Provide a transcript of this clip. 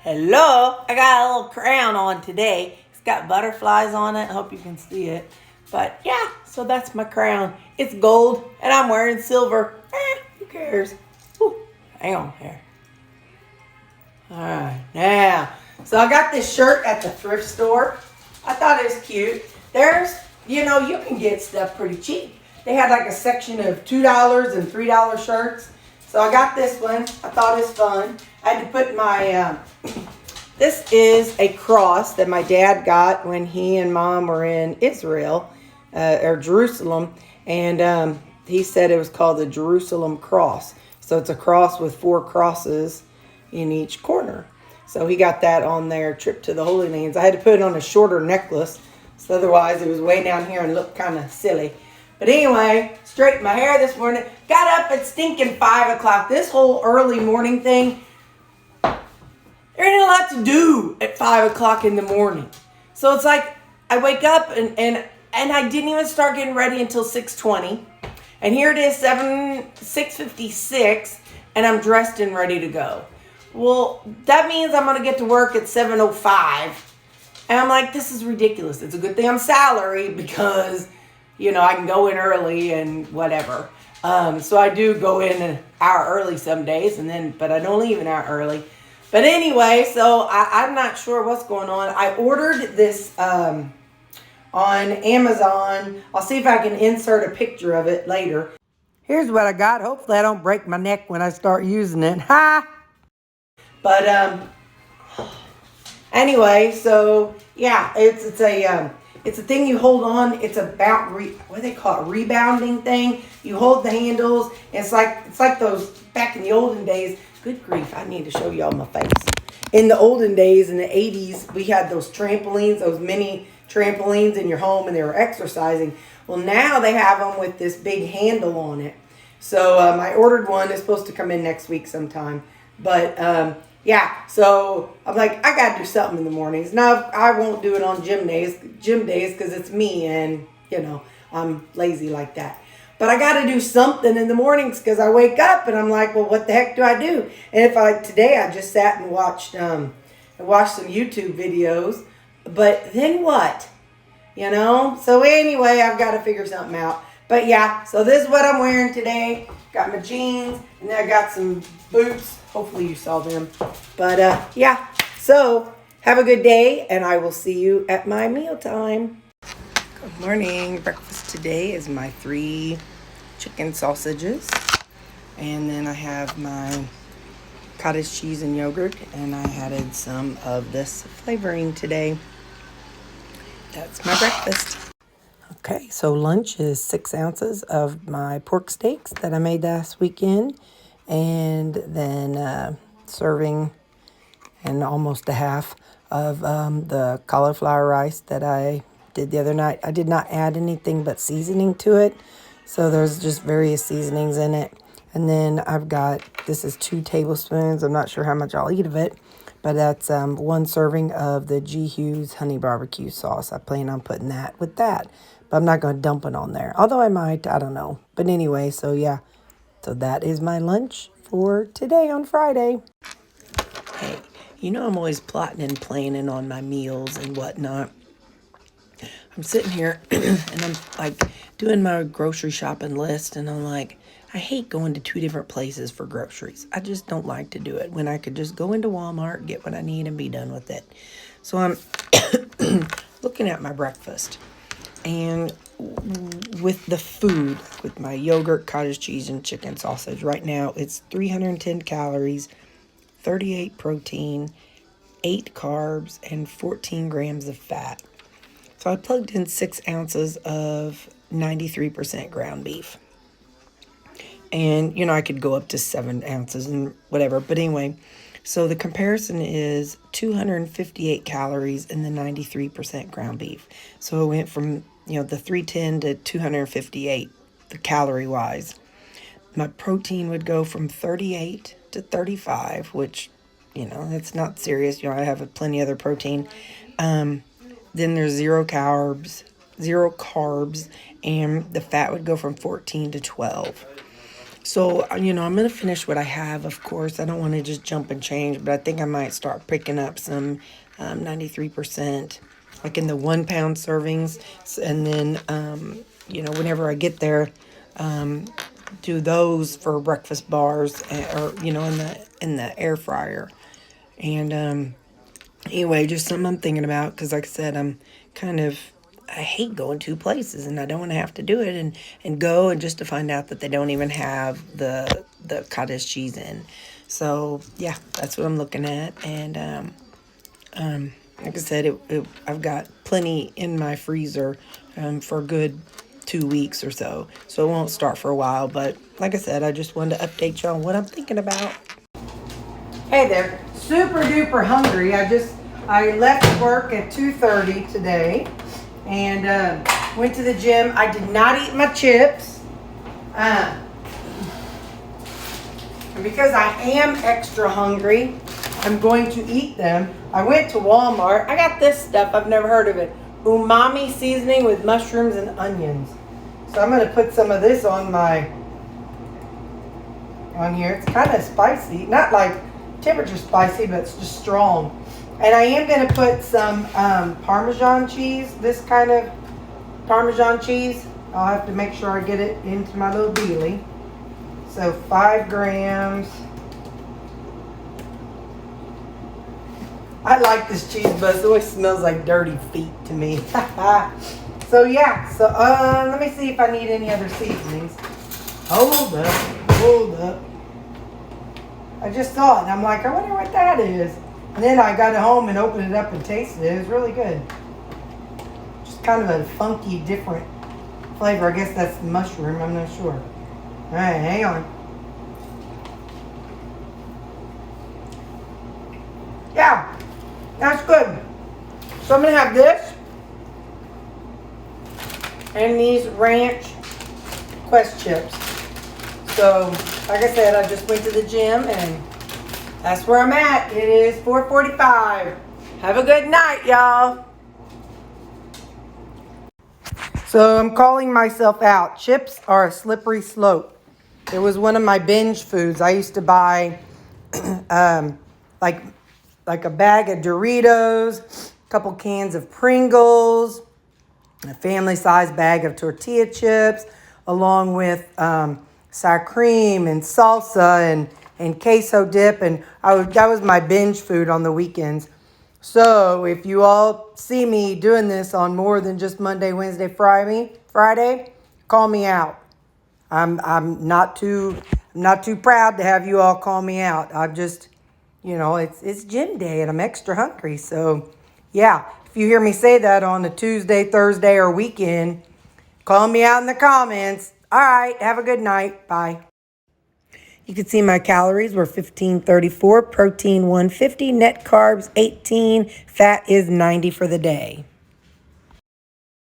Hello, I got a little crown on today. It's got butterflies on it. I hope you can see it. But yeah, so that's my crown. It's gold and I'm wearing silver. Who cares? Whew, hang on here. Alright, now, so I got this shirt at the thrift store. I thought it was cute. You can get stuff pretty cheap. They had like a section of $2 and $3 shirts. So I got this one. I thought it was fun. I had to put my, this is a cross that my dad got when he and mom were in Israel, or Jerusalem. And he said it was called the Jerusalem cross. So it's a cross with 4 crosses in each corner. So he got that on their trip to the Holy Lands. I had to put it on a shorter necklace. So otherwise it was way down here and looked kind of silly. But anyway, straightened my hair this morning. Got up at stinking 5 o'clock. This whole early morning thing, there ain't a lot to do at 5 o'clock in the morning. So it's like I wake up and I didn't even start getting ready until 6:20. And here it is, 6:56, and I'm dressed and ready to go. Well, that means I'm going to get to work at 7:05. And I'm like, this is ridiculous. It's a good thing I'm salary because, I can go in early and whatever. So I do go in an hour early some days, but I don't leave an hour early. But anyway, so I'm not sure what's going on. I ordered this on Amazon. I'll see if I can insert a picture of it later. Here's what I got. Hopefully I don't break my neck when I start using it. Ha! But anyway, so yeah, it's a thing you hold on. It's about what do they call it? Rebounding thing. You hold the handles. It's like those back in the olden days. Good grief! I need to show y'all my face. In the olden days, in the 80s, we had those trampolines, those mini trampolines in your home, and they were exercising. Well, now they have them with this big handle on it. So I ordered one. It's supposed to come in next week sometime. But yeah, so I'm like, I got to do something in the mornings. Now, I won't do it on gym days because it's me and, I'm lazy like that. But I got to do something in the mornings because I wake up and I'm like, well, what the heck do I do? And today I just sat and watched some YouTube videos. But then what? So anyway, I've got to figure something out. But yeah, so this is what I'm wearing today. Got my jeans and then I got some boots. Hopefully you saw them. But yeah, so have a good day and I will see you at my mealtime. Good morning. Breakfast today is my 3 chicken sausages. And then I have my cottage cheese and yogurt. And I added some of this flavoring today. That's my breakfast. Okay, so lunch is 6 ounces of my pork steaks that I made last weekend. And then serving and almost a half of the cauliflower rice that I did the other night. I did not add anything but seasoning to it. So there's just various seasonings in it. And then this is 2 tablespoons. I'm not sure how much I'll eat of it. But that's 1 serving of the G. Hughes honey barbecue sauce. I plan on putting that with that. But I'm not going to dump it on there. Although I might, I don't know. But anyway, so yeah. So that is my lunch for today on Friday. Hey, I'm always plotting and planning on my meals and whatnot. I'm sitting here and I'm like doing my grocery shopping list and I'm like, I hate going to 2 different places for groceries. I just don't like to do it when I could just go into Walmart, get what I need and be done with it. So I'm looking at my breakfast and with the food, with my yogurt, cottage cheese, and chicken sausage, right now it's 310 calories, 38 protein, 8 carbs, and 14 grams of fat. So I plugged in 6 ounces of 93% ground beef. And, I could go up to 7 ounces and whatever. But anyway, so the comparison is 258 calories in the 93% ground beef. So it went from the 310 to 258, the calorie wise. My protein would go from 38 to 35, which, that's not serious. I have plenty other protein. Then there's 0 carbs, and the fat would go from 14 to 12. So, I'm going to finish what I have, of course. I don't want to just jump and change, but I think I might start picking up some 93%, like in the 1 pound servings. And then, whenever I get there, do those for breakfast bars or, in the air fryer. And anyway, just something I'm thinking about because, like I said, I hate going two places and I don't want to have to do it and go and just to find out that they don't even have the cottage cheese in. So yeah, that's what I'm looking at. And like I said, I've got plenty in my freezer for a good 2 weeks or so. So it won't start for a while. But like I said, I just wanted to update you on what I'm thinking about. Hey there, super duper hungry. I left work at 2:30 today and went to the gym. I did not eat my chips. And because I am extra hungry, I'm going to eat them. I went to Walmart. I got this stuff. I've never heard of it. Umami seasoning with mushrooms and onions. So I'm going to put some of this on here. It's kind of spicy. Not like temperature spicy, but it's just strong. And I am going to put some Parmesan cheese, this kind of Parmesan cheese. I'll have to make sure I get it into my little dealie. So 5 grams. I like this cheese, but it always smells like dirty feet to me. So yeah, let me see if I need any other seasonings. Hold up. I just saw it and I'm like, I wonder what that is. And then I got it home and opened it up and tasted it. It was really good. Just kind of a funky, different flavor. I guess that's mushroom. I'm not sure. All right, hang on. Yeah, that's good. So I'm going to have this and these ranch Quest chips. So, like I said, I just went to the gym and that's where I'm at. It is 4:45. Have a good night, y'all. So I'm calling myself out. Chips are a slippery slope. It was one of my binge foods. I used to buy like a bag of Doritos, a couple cans of Pringles, a family-sized bag of tortilla chips, along with sour cream and salsa and queso dip. And that was my binge food on the weekends. So if you all see me doing this on more than just Monday, Wednesday, Friday, call me out. I'm not too proud to have you all call me out. I'm just, it's gym day and I'm extra hungry. So yeah, if you hear me say that on a Tuesday, Thursday, or weekend, call me out in the comments. All right, have a good night. Bye. You can see my calories were 1534, protein 150, net carbs 18, fat is 90 for the day.